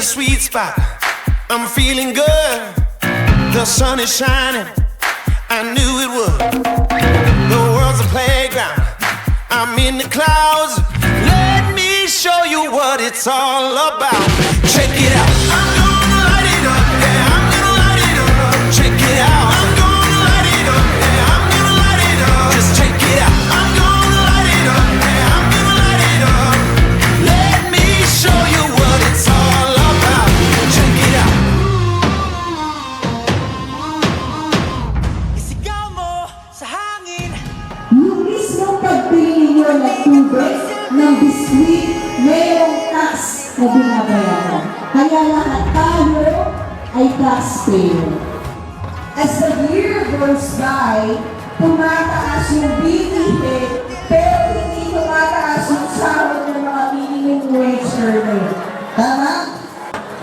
sweet spot. I'm feeling good. The sun is shining. I knew it would. The world's a playground. I'm in the clouds. Let me show you what it's all about. Check it out. I'm gonna light it up. Yeah, I'm gonna light it up. Check it out. I'm gonna light it up. Yeah, I'm gonna light it up. Just check it out. I'm gonna light it up. Yeah, I'm gonna light it up. Let me show you what it's all about. Check it out. Isigaw mo sa hangin. Yung mismo pagbili nyo ng tubig ng biskuit, mayroong tax na binabayaran. Kaya lahat tayo ay taxpayer. As the year goes by, tumataas yung bilihin, pero hindi tumataas yung sahod ng mga minimum wage earner. Tama?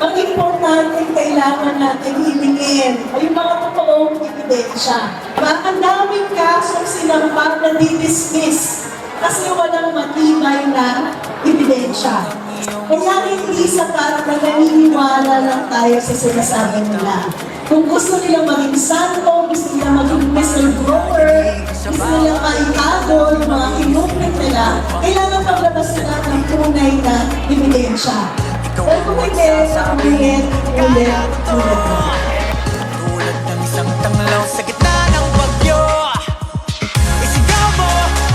Ang importante kailangan natin hilingin ay yung mga totoong ebidensya. Ang daming kasong sinampat na di-dismiss kasi walang matibay na ebidensya. Kaya hindi sapat na naniniwala lang tayo sa sinasabi nila. Kung gusto nila maging santo, gusto nila maging whistleblower, gusto nila maitago yung mga kinupit nila, kailangan paglabas nila ng tunay na ebidensya. Pero kung hindi, ulit. Tulad ng isang tanglaw sa gitna ng bagyo. Isigaw mo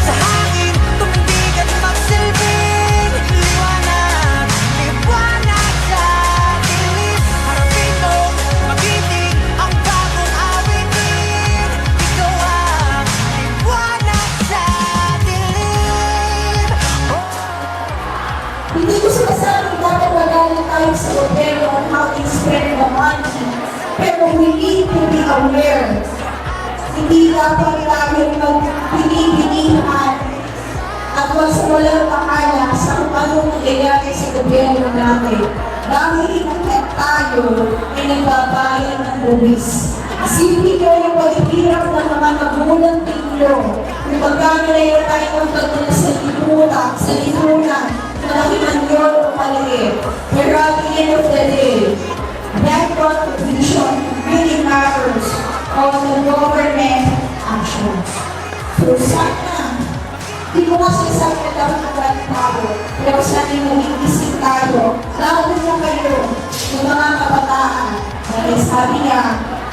sa hangin, tumindig at magsilbing liwanag, liwanag sa dilim. Harapin mo, magiting ang bagong awitin. Ikaw ang liwanag sa dilim. Hindi ko sinasabing dapat magaling tayo sa gobyerno on how to spend the money. Pero we need to be aware. Hindi dapat tayo magpinipinihan at walang pakala sa kung anong nangyayari sa gobyerno natin. Dahil inakit tayo ay nagbabayad ng buwis. Isipin nyo yung paghihirap ng mga magulang ninyo. Kung magkakalayo tayo ng pagdala sa lipunan, malaki man yun o maliit. Pero at the end of the day, that contribution really matters on the government actions. So sana, hindi ko kasi sabi na dapat magaling tayo, pero sana yung mag-iisip tayo, lalo na kayo, yung mga kabataan, na sabi niya,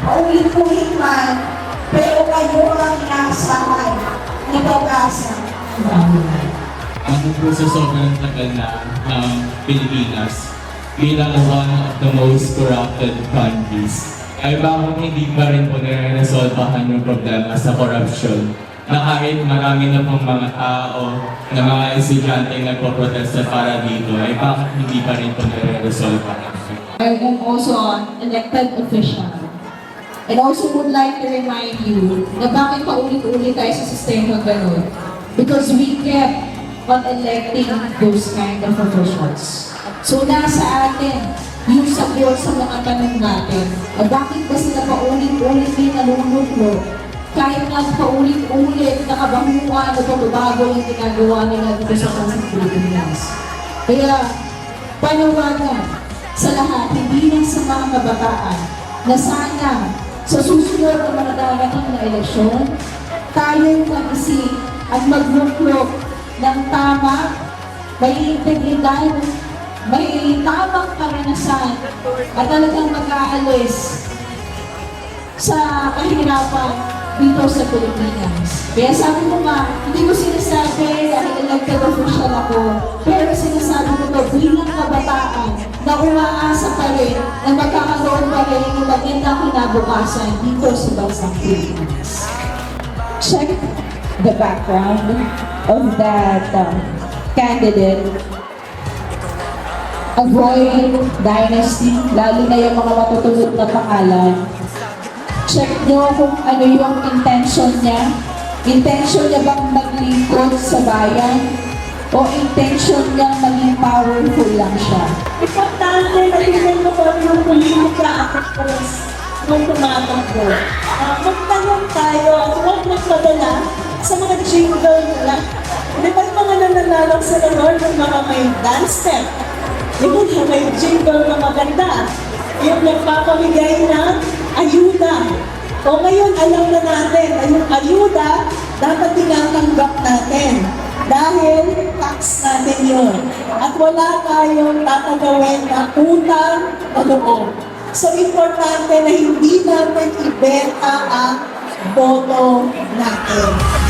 paulit-ulit man, pero kayo ang inaasahan ng pag-asa ng bayan. Ako po sa sobrang tagal na ng Pilipinas bilang one of the most corrupted countries, ay bakit hindi pa rin po nare-resolvahan yung problema sa corruption na kahit marami na pong mga tao na mga estudyante nagpo-protesta para dito, ay bakit hindi pa rin po nare-resolvahan? I am also an elected official. And also would like to remind you na bakit paulit-ulit tayo sa sistema ganun. Because we kept on electing those kind of officials. So nasa atin yung sagot sa mga tanong natin. Bakit ba sila paulit-ulit din nalulutlo? Kahit nga paulit-ulit nakabanguan o pagbabago yung ginagawa nila dito sa Bansang Pilipinas. Kaya panawagan sa lahat, hindi lang sa mga kabataan, na sana sa susunod na mga darating na eleksyon, tayong mag-isip at magluklok ng tama, may integridad, may tamang karanasan, at talagang mag-aalis sa kahirapan dito sa Pilipinas. Kaya sabi ko nga, hindi ko sinasabi dahil elected official ako, pero sinasabi ko to bilang kabataan na umaasa pa rin na magkakaroon pa rin ng magandang kinabukasan dito sa Bansang Pilipinas. Check the background of that candidate. Avoid dynasty, lalo na yung mga matutulog na pangalan. Check nyo kung ano yung intention niya. Intention niya bang maglingkod sa bayan? O intention niya maging powerful lang siya? Importante na tingnan mo kung yung politika actors nung tumatakbo. Magtanong tayo at huwag magpadala sa mga jingle nila. Di ba yung mga nananalang sa Lord ng mga may dance step? Yun, may jingle na maganda. Yung nagpapamigay ng ayuda. O ngayon, alam na natin na yung ayuda dapat tinatanggap natin. Dahil tax natin yun. At wala tayong tatagawin na utang o loob. So, importante na hindi natin ibenta ang boto natin.